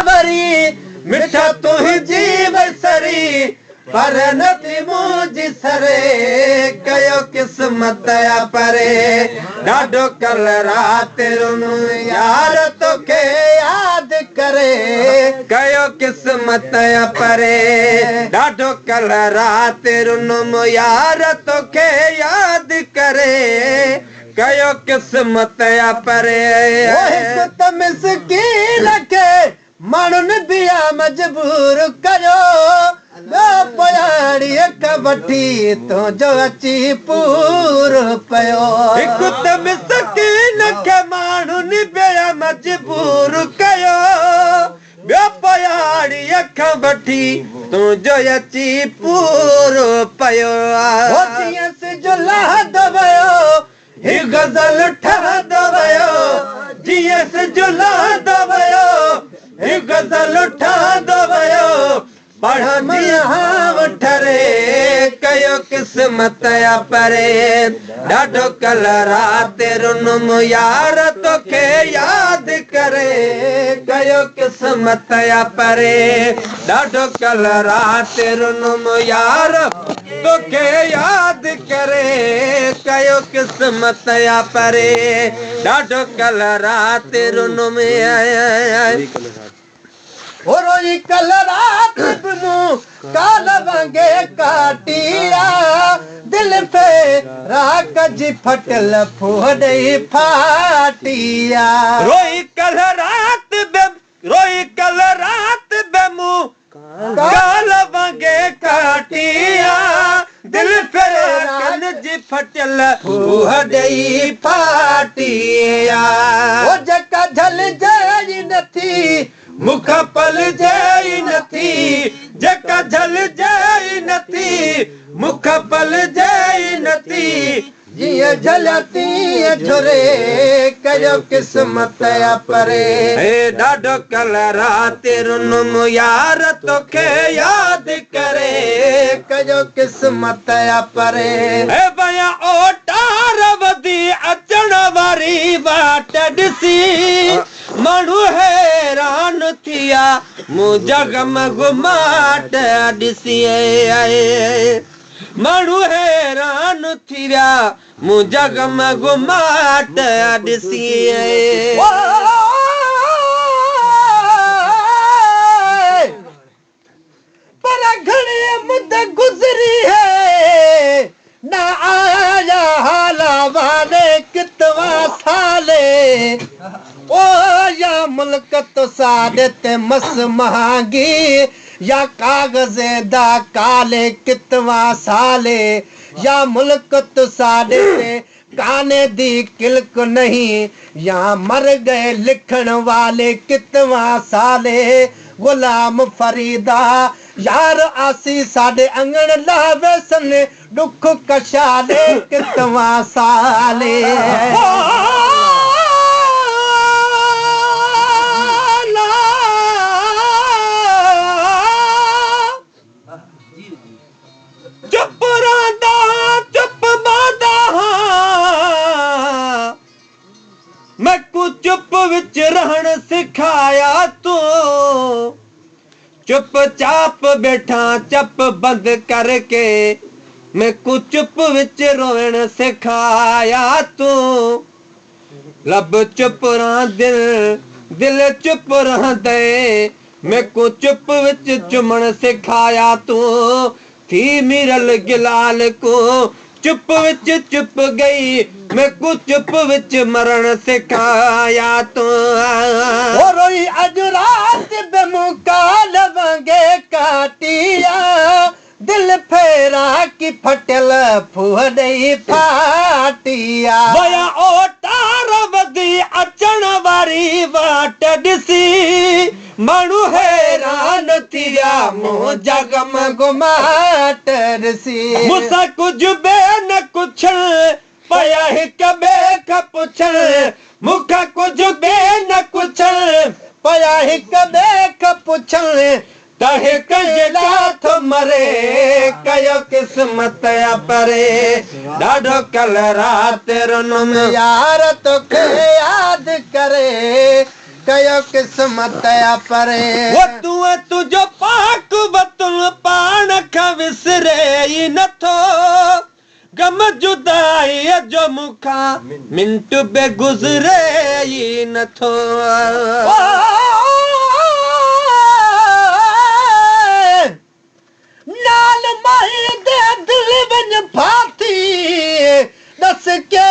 वरी मिठा तू ही जीव सरी पर नथी मुंहिंजी सरे कयो क़िस्मत या परे ॾाढो कल राति रुनु यार तोखे यादि करे कयो क़िस्मत या परे ॾाढो कल राति रुनु यार तोखे यादि करे कयो क़िस्मत या परे हिकु त मिसकीन खे माण्हुनि बिया मजबूर कयो पयाड़ीअ ख वठी तुंहिंजो अची पूरो पियो हिकु त मिसकीन खे माण्हुनि बिया मजबूर कयो ॿियो पयाड़ीअ ख वठी तुंहिंजो अची पूरो पियो जीअं सिज लहंदो वियो ही गज़ल ठहंदो वियो जीअं सिज लहंदो वियो ही गज़ल ठहंदो वियो पढ़ंदी ठरे कयो क़िस्मत या परे ॾाढो कल राति रुनुम यार तोखे यादि करे कयो क़िस्मत या परे ॾाढो कल राति रुनुम यार तोखे यादि करे कयो क़िस्मत या परे ॾाढो कल राति रुनुम रोई कल रात मूं काल वांगे काटिया दिल पे राक जी फटल फोड़े फाटिया रोई कल रात बे मूं काल वांगे काटिया दिल पे राक जी फटल फोड़े फाटिया ओ जका झल जाई नथी मुख पल जाई नथी जका झल जाई नथी मुख पल जाई नथी जीअं झलती झुरे कयो क़िस्मत या परे ॾाढो कल राति रुनुम यार तोखे यादि करे कयो क़िस्मत या परे भया ओटार वधी अचण वारी वाट ॾिसी माण्हू हैरान थिया मूं जग में घुमाट ॾिसी माण्हू हैरान थी विया मूं जग में घुमाट ॾिसी पर घणी मुद गुज़री है न आया हाला वाले कितवा साले ओ या मुल्क तो सादे मस महंगी या कागज़े दा काले कितवा साले या मुल्क तो सादे काने दी किल्क नहीं या मर गए लिखण वाले कितवा साले गुलाम फरीदा यार आसी साडे अंगण लावे सन दुख कशाले कितवा साले चुप रहंदा चुप बादा मैं को चुप विच रहण सिखाया तू चुप चाप बैठा चप बंद करके मैं को चुप विच रोवण सिखाया तू लब चुप रह दिल चुप रह दे मैं को चुप विच चुमण सिखाया तू थी मिरल गिलाल को चुप विच चुप गई मैं को चुप विच मरण सिखाया तू रोई अज रात बेमुकाल वांगे काटिया दिल फेरा की फटल फुहड़ई फाटिया वया ओटार वधी अचण वारी वाट ॾिसी माण्हू हैरान थी विया मूं जग में घुमाट ॾिसी मूंसां कुझु बे न कुझु पया हिक ॿिए खां पुछण मूंखां कुझु बे न कुझु पया हिक ॿिए खां पुछण मरे कयो क़िस्मत या परे ॾाढो कल राति रुनुम यार तोखे यादि करे कयो किस्मत या परे वो तूं तुझो पाक वतन पाण खां विसरे ई नथो गम जुदाई जो मुखां मिंट बे गुज़रे ई नथो नाल माही दे दिल वञ फाथी दस के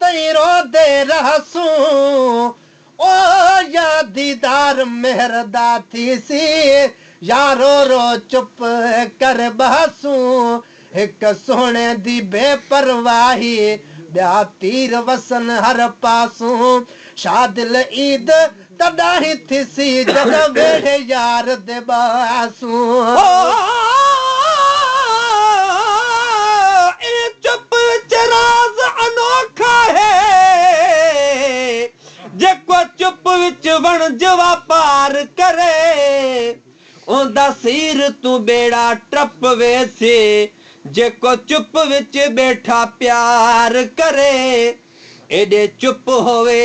तई रोदे रहसूं ओ या दीदार मेहरदा थी सी यारो रो चुप कर बहसूं एक सोने दी बेपरवाही ॿिया तीर वसन हर पासूं शादिल ईद तॾहिं थिसी जॾहिं वेड़े यार दे बासूं चुप चराज अनोखा है जेको चुप विच वणज वापार करे ओंदा सीर तू बेड़ा टप वेसे जेको चुप विच बैठा प्यार करे एडे चुप होवे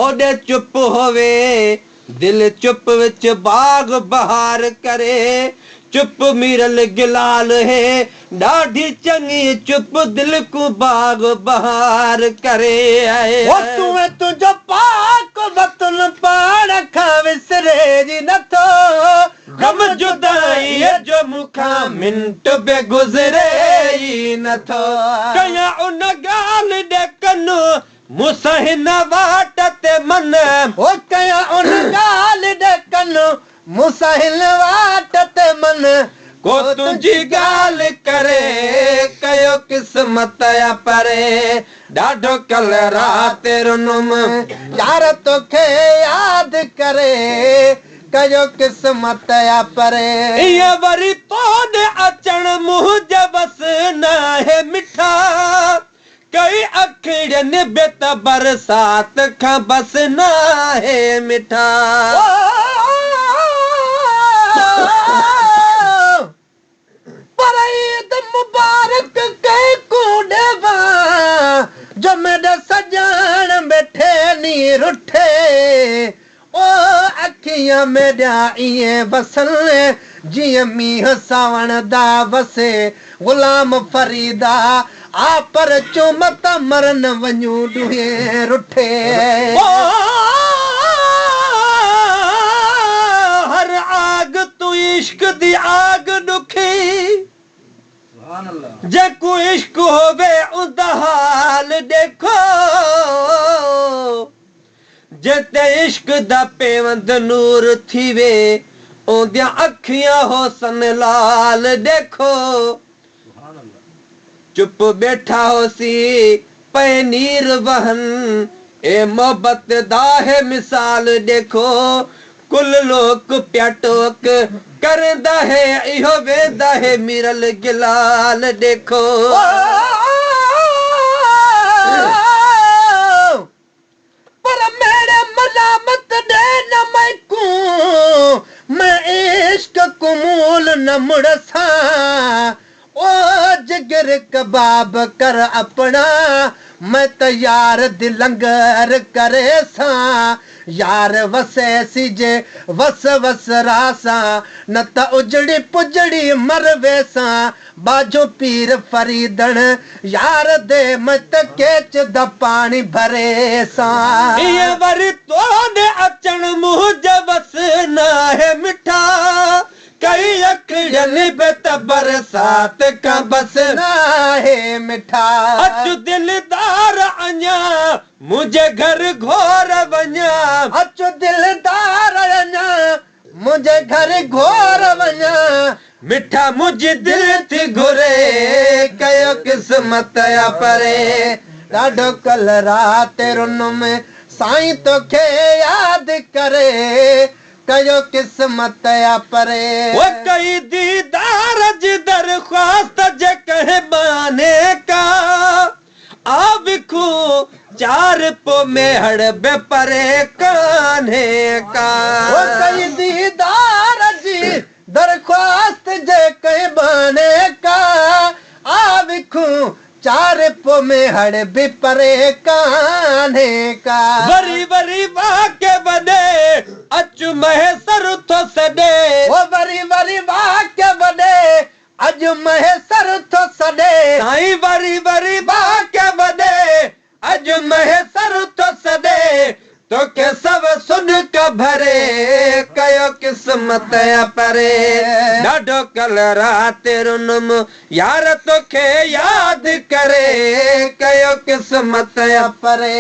ओडे चुप होवे दिल चुप विच बाग बहार करे चुप मीरल गिलाल है ॾाढी चङी चुप दिल को बाग बहार करे ओ तूं तुंहिंजो पाक वतन पाण खां विसरे जी नथो गम जुदाई जो मुखां मिंट बे गुज़रे ई नथो कया उन ॻाल्हि ॾे कनु मूंसां हिन वाट ते मन ओ कया उन ॻाल्हि ॾे कनु मूंसां हिन वाट ते मन को तुंहिंजी ॻाल्हि करे कयो किस्मत या परे ॾाढो कल राति रुनुम यार तोखे यादि करे कयो किस्मत या परे इहा वरी तोॾे अचण मुंहिंजे बस न आहे मिठा कई अखिड़ियुनि बेत बरसात खां बस न आहे मिठा पर ईद मुबारक कई कूड़ेवा जो मेरे सजन बैठे नी रुठे ओ अखियां मेरा इए बसन जिए मीह सावण दा वसे गुलाम फरीदा आ पर चुमत मरन वञू डुहे रुठे हर आग तू इश्क दी आग दुखी जेको इश्क होवे उदा हाल देखो जेते इश्क दा पेवंद नूर थीवे ओंदियां अखियां होसन लाल देखो चुप बैठा होसी पे नीर वहन ए मोहब्बत दा है मिसाल देखो कुल लोक प्याटोक करदा है इहो वेदा है मिरल गिलाल देखो पर मेरे मलामत दे न मैकू मैं इश्क कुमूल न मुड़सा ओ जिगर कबाब कर अपना मैं तैयार दिलंगर करे सा यार वसे सिजे वस वस रासा न त उजड़ी पुजड़ी मरवे सा बाजो पीर फरीदण यार दे मत केच द पानी भरे सा ये वरी तोड़े अचण मुंहिंजे बस न है मिठा कई अखिड़ियुनि बेत बरसात खां बस न है मिठा अचु दिलदार अञा मुंहिंजे घर घोर वञा अचु दिलदार अञा मुंहिंजे घर घोर वञा मिठा मुंहिंजी दिल थी घुरे कयो किस्मत या परे ॾाढो कल राति रुन में साईं तोखे यादि करे कयो किस्मत या परे वो कई दीदार जी दरख्वास्त जे कहे बाने का आ विखू चार पो में हड़ बे परे कान्हे का वो कई दीदार जी दरख्वास्त जे कहे बाने का आ विखू चार पो में हड़ बे परे कान्हे का वरी वरी वाके बदे अचु महेसर थो सॾे ओ वरी वरी वाक्य वॾे अॼु महेसर थो सॾे साईं वरी वरी वाक्य वॾे अॼु महेसर थो सॾे तोखे सभ सुॾक भरे कयो क़िस्मत परे ॾाढो कल राति रुनुम यार तोखे यादि करे कयो क़िस्मत परे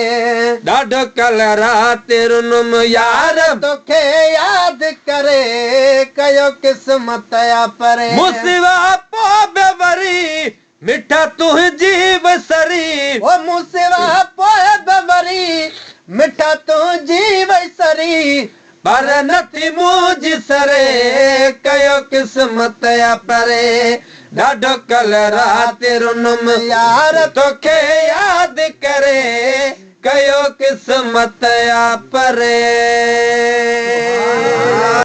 ॾाढो कल राति रुनुम यार तोखे यादि करे कयो क़िस्मत परे मुसिवा पोइ बि वरी मिठा तुंहिंजी बसरी ओ मुसिवा पोइ बि वरी मिठा तुंहिंजी वसरी पर नथी मुंहिंजी सरे कयो क़िस्मत परे ॾाढो कल राति रुनुम यार तोखे यादि करे कयो क़िस्मत परे